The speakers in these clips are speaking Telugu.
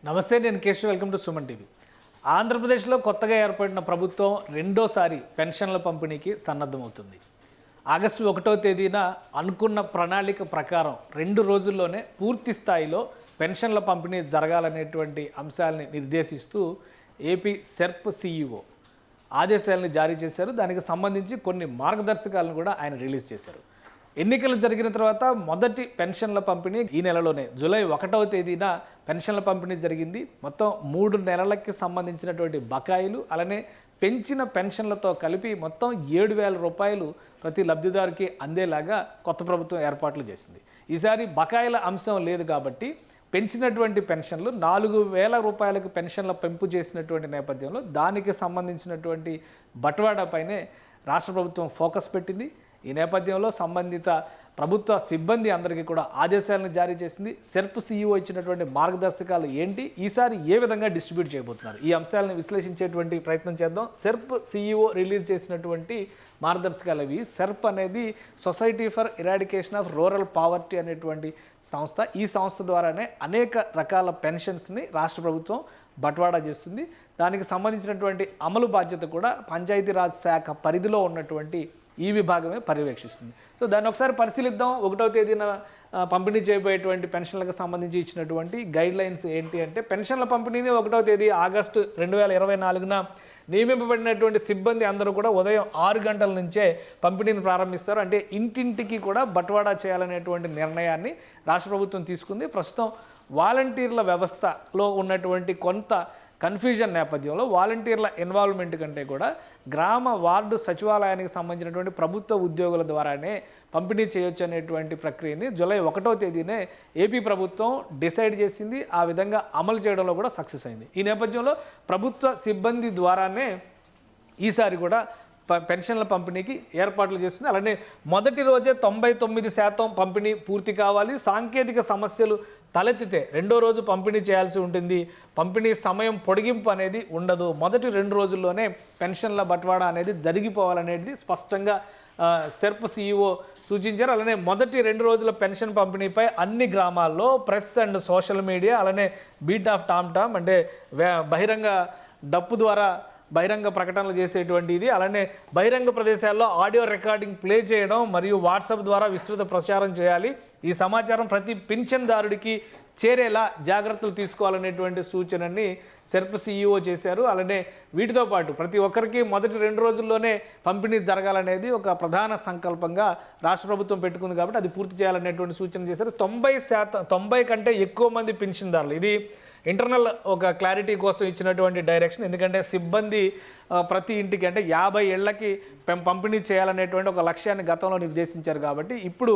నమస్తే, నేను Keshav. Welcome to Suman TV. ఆంధ్రప్రదేశ్లో కొత్తగా ఏర్పడిన ప్రభుత్వం రెండోసారి పెన్షన్ల పంపిణీకి సన్నద్ధమవుతుంది. ఆగస్టు 1వ తేదీన అనుకున్న ప్రణాళిక ప్రకారం 2 రోజుల్లోనే పూర్తి స్థాయిలో పెన్షన్ల పంపిణీ జరగాలనేటువంటి అంశాలని నిర్దేశిస్తూ ఏపీ సెర్ప్ సిఇఓ ఆదేశాలను జారీ చేశారు. దానికి సంబంధించి కొన్ని మార్గదర్శకాలను కూడా ఆయన రిలీజ్ చేశారు. ఎన్నికలు జరిగిన తర్వాత మొదటి పెన్షన్ల పంపిణీ ఈ నెలలోనే జూలై 1వ తేదీన పెన్షన్ల పంపిణీ జరిగింది. మొత్తం 3 నెలలకి సంబంధించినటువంటి బకాయిలు అలానే పెంచిన పెన్షన్లతో కలిపి మొత్తం 7,000 రూపాయలు ప్రతి లబ్ధిదారుకి అందేలాగా కొత్త ప్రభుత్వం ఏర్పాట్లు చేసింది. ఈసారి బకాయిల అంశం లేదు కాబట్టి పెంచినటువంటి పెన్షన్లు 4,000 రూపాయలకు పెన్షన్ల పెంపు చేసినటువంటి నేపథ్యంలో దానికి సంబంధించినటువంటి బట్వాడాపైనే రాష్ట్ర ప్రభుత్వం ఫోకస్ పెట్టింది. ఈ నేపథ్యంలో సంబంధిత ప్రభుత్వ సిబ్బంది అందరికీ కూడా ఆదేశాలను జారీ చేసింది. సెర్ప్ సిఇఓ ఇచ్చినటువంటి మార్గదర్శకాలు ఏంటి, ఈసారి ఏ విధంగా డిస్ట్రిబ్యూట్ చేయబోతున్నారు, ఈ అంశాలను విశ్లేషించేటువంటి ప్రయత్నం చేద్దాం. సెర్ప్ సిఇఓ రిలీజ్ చేసినటువంటి మార్గదర్శకాలు ఇవి. సెర్ప్ అనేది society for eradication of rural poverty అనేటువంటి సంస్థ. ఈ సంస్థ ద్వారానే అనేక రకాల పెన్షన్స్ని రాష్ట్ర ప్రభుత్వం బట్వాడా చేస్తుంది. దానికి సంబంధించినటువంటి అమలు బాధ్యత కూడా పంచాయతీరాజ్ శాఖ పరిధిలో ఉన్నటువంటి ఈ విభాగమే పర్యవేక్షిస్తుంది. సో దాన్ని ఒకసారి పరిశీలిద్దాం. 1వ తేదీన పంపిణీ చేయబోయేటువంటి పెన్షన్లకు సంబంధించి ఇచ్చినటువంటి గైడ్ లైన్స్ ఏంటి అంటే, పెన్షన్ల పంపిణీని 1వ తేదీ ఆగస్టు 2024న నియమింపబడినటువంటి సిబ్బంది అందరూ కూడా ఉదయం 6 గంటల నుంచే పంపిణీని ప్రారంభిస్తారు. అంటే ఇంటింటికి కూడా బట్వాడా చేయాలనేటువంటి నిర్ణయాన్ని రాష్ట్ర ప్రభుత్వం తీసుకుంది. ప్రస్తుతం వాలంటీర్ల వ్యవస్థలో ఉన్నటువంటి కొంత కన్ఫ్యూజన్ నేపథ్యంలో వాలంటీర్ల ఇన్వాల్వ్మెంట్ కంటే కూడా గ్రామ వార్డు సచివాలయానికి సంబంధించినటువంటి ప్రభుత్వ ఉద్యోగుల ద్వారానే పంపిణీ చేయొచ్చు అనేటువంటి ప్రక్రియని జూలై 1వ తేదీనే ఏపీ ప్రభుత్వం డిసైడ్ చేసింది. ఆ విధంగా అమలు చేయడంలో కూడా సక్సెస్ అయింది. ఈ నేపథ్యంలో ప్రభుత్వ సిబ్బంది ద్వారానే ఈసారి కూడా పెన్షన్ల పంపిణీకి ఏర్పాట్లు చేస్తుంది. అలానే మొదటి రోజే 99% పంపిణీ పూర్తి కావాలి. సాంకేతిక సమస్యలు తలెత్తితే 2వ రోజు పంపిణీ చేయాల్సి ఉంటుంది. పంపిణీ సమయం పొడిగింపు అనేది ఉండదు. మొదటి 2 రోజుల్లోనే పెన్షన్ల బట్వాడా అనేది జరిగిపోవాలనేది స్పష్టంగా సెర్ప్ సిఇఓ సూచించారు. అలానే మొదటి 2 రోజుల పెన్షన్ పంపిణీపై అన్ని గ్రామాల్లో ప్రెస్ అండ్ సోషల్ మీడియా అలానే బీట్ ఆఫ్ టామ్ అంటే బహిరంగ డప్పు ద్వారా బహిరంగ ప్రకటనలు చేసేటువంటి ఇది, అలానే బహిరంగ ప్రదేశాల్లో ఆడియో రికార్డింగ్ ప్లే చేయడం మరియు వాట్సాప్ ద్వారా విస్తృత ప్రచారం చేయాలి. ఈ సమాచారం ప్రతి పింఛన్దారుడికి చేరేలా జాగ్రత్తలు తీసుకోవాలనేటువంటి సూచనని సెర్ప్ సిఇఓ చేశారు. అలానే వీటితో పాటు ప్రతి ఒక్కరికి మొదటి 2 రోజుల్లోనే పంపిణీ జరగాలనేది ఒక ప్రధాన సంకల్పంగా రాష్ట్ర ప్రభుత్వం పెట్టుకుంది కాబట్టి అది పూర్తి చేయాలనేటువంటి సూచన చేశారు. 90 కంటే ఎక్కువ మంది పింఛన్దారులు, ఇది ఇంటర్నల్ ఒక క్లారిటీ కోసం ఇచ్చినటువంటి డైరెక్షన్. ఎందుకంటే సిబ్బంది ప్రతి ఇంటికి అంటే 50 ఏళ్లకి పంపిణీ చేయాలనేటువంటి ఒక లక్ష్యాన్ని గతంలో నిర్దేశించారు. కాబట్టి ఇప్పుడు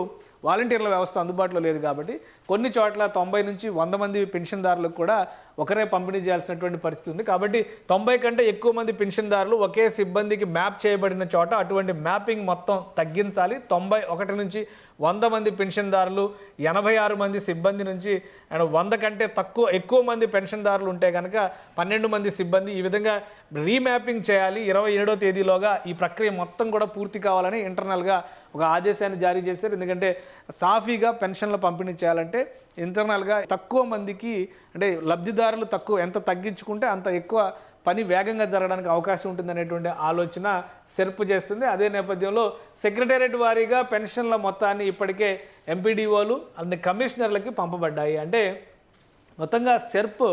వాలంటీర్ల వ్యవస్థ అందుబాటులో లేదు కాబట్టి కొన్ని చోట్ల 90 నుంచి 100 మంది పెన్షన్దారులకు కూడా ఒకరే పంపిణీ చేయాల్సినటువంటి పరిస్థితి ఉంది. కాబట్టి 90 కంటే ఎక్కువ మంది పెన్షన్దారులు ఒకే సిబ్బందికి మ్యాప్ చేయబడిన చోట అటువంటి మ్యాపింగ్ మొత్తం తగ్గించాలి. 91 నుంచి 100 మంది పెన్షన్దారులు, 86 మంది సిబ్బంది నుంచి 100 కంటే ఎక్కువ మంది పెన్షన్దారులు ఉంటే కనుక 12 మంది సిబ్బంది, ఈ విధంగా రీమ్యాపింగ్ చేయాలి. 27వ తేదీలోగా ఈ ప్రక్రియ మొత్తం కూడా పూర్తి కావాలని ఇంటర్నల్గా ఒక ఆదేశాన్ని జారీ చేశారు. ఎందుకంటే సాఫీగా పెన్షన్ల పంపిణీ చేయాలంటే ఇంటర్నల్గా తక్కువ మందికి అంటే లబ్ధిదారులు ఎంత తగ్గించుకుంటే అంత ఎక్కువ పని వేగంగా జరగడానికి అవకాశం ఉంటుందనేటువంటి ఆలోచన సెర్ప్ చేస్తుంది. అదే నేపథ్యంలో సెక్రటేరియట్ వారీగా పెన్షన్ల మొత్తాన్ని ఇప్పటికే ఎంపీడీఓలు అన్ని కమిషనర్లకి పంపబడ్డాయి. అంటే మొత్తంగా సెర్ప్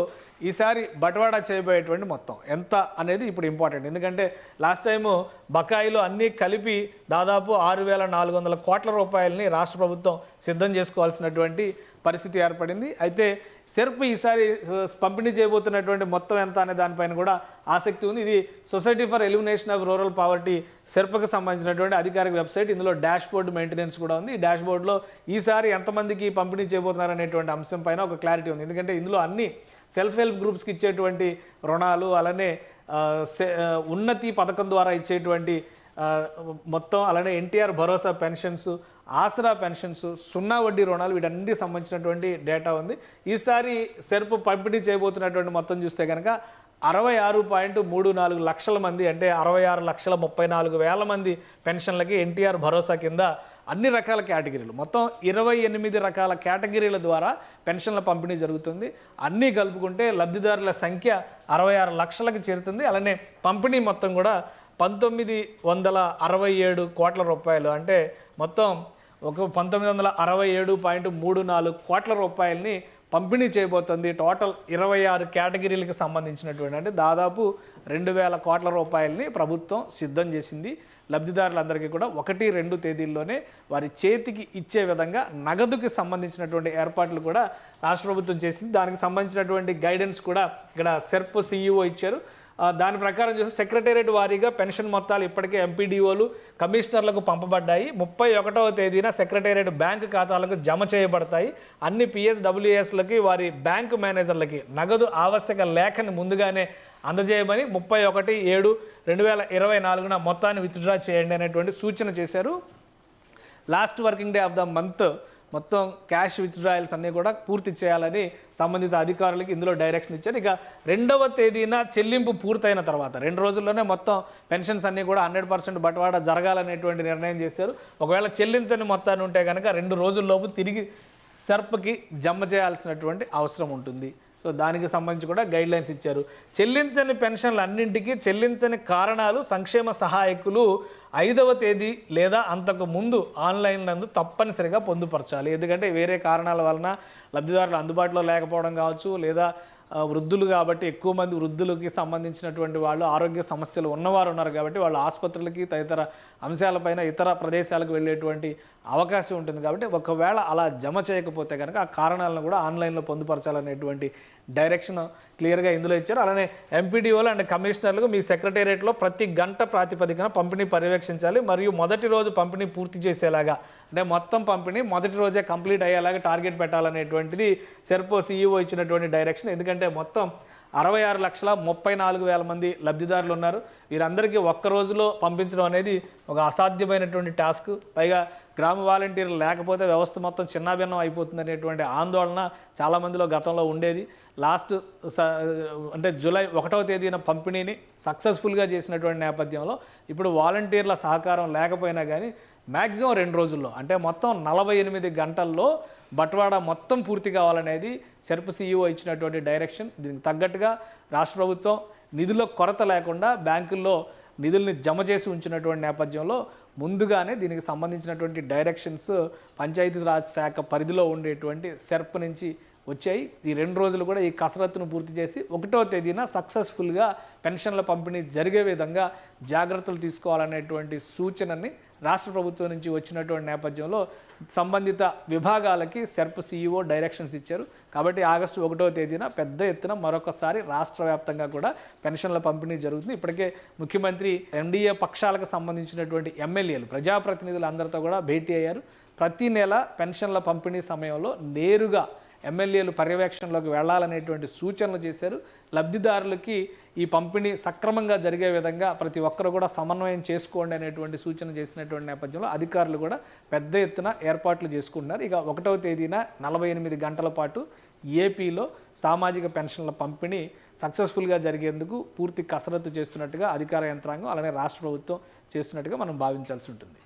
ఈసారి బట్వాడా చేయబోయేటువంటి మొత్తం ఎంత అనేది ఇప్పుడు ఇంపార్టెంట్. ఎందుకంటే లాస్ట్ టైము బకాయిలు అన్నీ కలిపి దాదాపు 6,400 కోట్ల రూపాయలని రాష్ట్ర ప్రభుత్వం సిద్ధం చేసుకోవాల్సినటువంటి పరిస్థితి ఏర్పడింది. అయితే సెర్ప్ ఈసారి పంపిణీ చేయబోతున్నటువంటి మొత్తం ఎంత అనే దానిపైన కూడా ఆసక్తి ఉంది. ఇది society for elimination of rural poverty సెర్ప్కి సంబంధించినటువంటి అధికారిక వెబ్సైట్. ఇందులో డాష్ బోర్డు మెయింటెనెన్స్ కూడా ఉంది. ఈ డాష్ బోర్డులో ఈసారి ఎంతమందికి పంపిణీ చేయబోతున్నారు అనేటువంటి అంశం పైన ఒక క్లారిటీ ఉంది. ఎందుకంటే ఇందులో అన్ని సెల్ఫ్ హెల్ప్ గ్రూప్స్కి ఇచ్చేటువంటి రుణాలు, అలానే ఉన్నతి పథకం ద్వారా ఇచ్చేటువంటి మొత్తం, అలానే ఎన్టీఆర్ భరోసా పెన్షన్స్, ఆసరా పెన్షన్స్, 0 వడ్డీ రుణాలు, వీటన్నిటికి సంబంధించినటువంటి డేటా ఉంది. ఈసారి సెర్ప్ పంపిణీ చేయబోతున్నటువంటి మొత్తం చూస్తే కనుక 66.34 లక్షల మంది అంటే 66,34,000 మంది పెన్షన్లకి ఎన్టీఆర్ భరోసా కింద అన్ని రకాల కేటగిరీలు మొత్తం 28 రకాల కేటగిరీల ద్వారా పెన్షన్ల పంపిణీ జరుగుతుంది. అన్నీ కలుపుకుంటే లబ్ధిదారుల సంఖ్య 66 లక్షలకు చేరుతుంది. అలానే పంపిణీ మొత్తం కూడా 1967 కోట్ల రూపాయలు, అంటే మొత్తం ఒక 1967.34 కోట్ల రూపాయలని పంపిణీ చేయబోతుంది. టోటల్ 26 కేటగిరీలకు సంబంధించినటువంటి, అంటే దాదాపు 2000 కోట్ల రూపాయలని ప్రభుత్వం సిద్ధం చేసింది. లబ్ధిదారులందరికీ కూడా 1-2 తేదీల్లోనే వారి చేతికి ఇచ్చే విధంగా నగదుకి సంబంధించినటువంటి ఏర్పాట్లు కూడా రాష్ట్ర ప్రభుత్వం చేసింది. దానికి సంబంధించినటువంటి గైడెన్స్ కూడా ఇక్కడ సెర్ప్ CEO ఇచ్చారు. దాని ప్రకారం చూస్తే సెక్రటేరియట్ వారీగా పెన్షన్ మొత్తాలు ఇప్పటికే ఎంపీడీఓలు కమిషనర్లకు పంపబడ్డాయి. 31వ తేదీన సెక్రటేరియట్ బ్యాంకు ఖాతాలకు జమ చేయబడతాయి. అన్ని PSWSలకి వారి బ్యాంకు మేనేజర్లకి నగదు ఆవశ్యక లేఖని ముందుగానే అందజేయమని 31/7/2024 మొత్తాన్ని విత్డ్రా చేయండి అనేటువంటి సూచన చేశారు. Last working day of the month మొత్తం క్యాష్ విత్డ్రాయల్స్ అన్నీ కూడా పూర్తి చేయాలని సంబంధిత అధికారులకి ఇందులో డైరెక్షన్ ఇచ్చారు. ఇక 2వ తేదీన చెల్లింపు పూర్తయిన తర్వాత 2 రోజుల్లోనే మొత్తం పెన్షన్స్ అన్నీ కూడా 100% బట్వాడా జరగాలనేటువంటి నిర్ణయం చేశారు. ఒకవేళ చెల్లించని మొత్తాన్ని ఉంటే కనుక 2 రోజుల్లోపు తిరిగి సెర్ప్కి జమ చేయాల్సినటువంటి అవసరం ఉంటుంది. సో దానికి సంబంధించి కూడా గైడ్లైన్స్ ఇచ్చారు. చెల్లించని పెన్షన్లు అన్నింటికీ చెల్లించని కారణాలు సంక్షేమ సహాయకులు 5వ తేదీ లేదా అంతకు ముందు ఆన్లైన్ నందు తప్పనిసరిగా పొందుపరచాలి. ఎందుకంటే వేరే కారణాల వలన లబ్ధిదారులు అందుబాటులో లేకపోవడం కావచ్చు, లేదా వృద్ధులు కాబట్టి ఎక్కువ మంది వృద్ధులకి సంబంధించినటువంటి వాళ్ళు ఆరోగ్య సమస్యలు ఉన్నవారు ఉన్నారు కాబట్టి వాళ్ళు ఆసుపత్రులకి తదితర అంశాలపైన ఇతర ప్రదేశాలకు వెళ్ళేటువంటి అవకాశం ఉంటుంది. కాబట్టి ఒకవేళ అలా జమ చేయకపోతే కనుక ఆ కారణాలను కూడా ఆన్లైన్లో పొందుపరచాలనేటువంటి డైరెక్షన్ క్లియర్గా ఇందులో ఇచ్చారు. అలానే ఎంపీడీఓలు అండ్ కమిషనర్లకు మీ సెక్రటేరియట్లో ప్రతి గంట ప్రాతిపదికన పంపిణీ పర్యవేక్షించాలి మరియు మొదటి రోజు పంపిణీ పూర్తి చేసేలాగా, అంటే మొత్తం పంపిణీ మొదటి రోజే కంప్లీట్ అయ్యేలాగా టార్గెట్ పెట్టాలనేటువంటిది సెర్పో CEO ఇచ్చినటువంటి డైరెక్షన్. ఎందుకంటే మొత్తం 66,34,000 మంది లబ్ధిదారులు ఉన్నారు. వీరందరికీ ఒక్క రోజులో పంపించడం అనేది ఒక అసాధ్యమైనటువంటి టాస్క్. పైగా గ్రామ వాలంటీర్లు లేకపోతే వ్యవస్థ మొత్తం చిన్నాభిన్నం అయిపోతుంది అనేటువంటి ఆందోళన చాలామందిలో గతంలో ఉండేది. అంటే జూలై 1వ తేదీన పంపిణీని సక్సెస్ఫుల్గా చేసినటువంటి నేపథ్యంలో ఇప్పుడు వాలంటీర్ల సహకారం లేకపోయినా కానీ మ్యాక్సిమం 2 రోజుల్లో, అంటే మొత్తం 48 గంటల్లో బట్వాడా మొత్తం పూర్తి కావాలనేది సెర్ప్ CEO ఇచ్చినటువంటి డైరెక్షన్. దీనికి తగ్గట్టుగా రాష్ట్ర ప్రభుత్వం నిధుల కొరత లేకుండా బ్యాంకుల్లో నిధుల్ని జమ చేసి ఉంచినటువంటి నేపథ్యంలో ముందుగానే దీనికి సంబంధించినటువంటి డైరెక్షన్స్ పంచాయతీరాజ్ శాఖ పరిధిలో ఉండేటువంటి సెర్ప్ నుంచి వచ్చాయి. ఈ 2 రోజులు కూడా ఈ కసరత్తును పూర్తి చేసి 1వ తేదీన సక్సెస్ఫుల్గా పెన్షన్ల పంపిణీ జరిగే విధంగా జాగ్రత్తలు తీసుకోవాలనేటువంటి సూచనని రాష్ట్ర ప్రభుత్వం నుంచి వచ్చినటువంటి నేపథ్యంలో సంబంధిత విభాగాలకి సెర్ప్ CEO డైరెక్షన్స్ ఇచ్చారు. కాబట్టి ఆగస్టు 1వ తేదీన పెద్ద ఎత్తున మరొకసారి రాష్ట్ర వ్యాప్తంగా కూడా పెన్షన్ల పంపిణీ జరుగుతుంది. ఇప్పటికే ముఖ్యమంత్రి NDA పక్షాలకు సంబంధించినటువంటి ఎమ్మెల్యేలు ప్రజాప్రతినిధులు అందరితో కూడా భేటీ అయ్యారు. ప్రతి నెల పెన్షన్ల పంపిణీ సమయంలో నేరుగా ఎమ్మెల్యేలు పర్యవేక్షణలోకి వెళ్లాలనేటువంటి సూచనలు చేశారు. లబ్ధిదారులకి ఈ పంపిణీ సక్రమంగా జరిగే విధంగా ప్రతి ఒక్కరు కూడా సమన్వయం చేసుకోండి అనేటువంటి సూచన చేసినటువంటి నేపథ్యంలో అధికారులు కూడా పెద్ద ఎత్తున ఏర్పాట్లు చేసుకుంటున్నారు. ఇక 1వ తేదీన 48 గంటల పాటు ఏపీలో సామాజిక పెన్షన్ల పంపిణీ సక్సెస్ఫుల్గా జరిగేందుకు పూర్తి కసరత్తు చేస్తున్నట్టుగా అధికార యంత్రాంగం అలానే రాష్ట్ర ప్రభుత్వం చేస్తున్నట్టుగా మనం భావించాల్సి ఉంటుంది.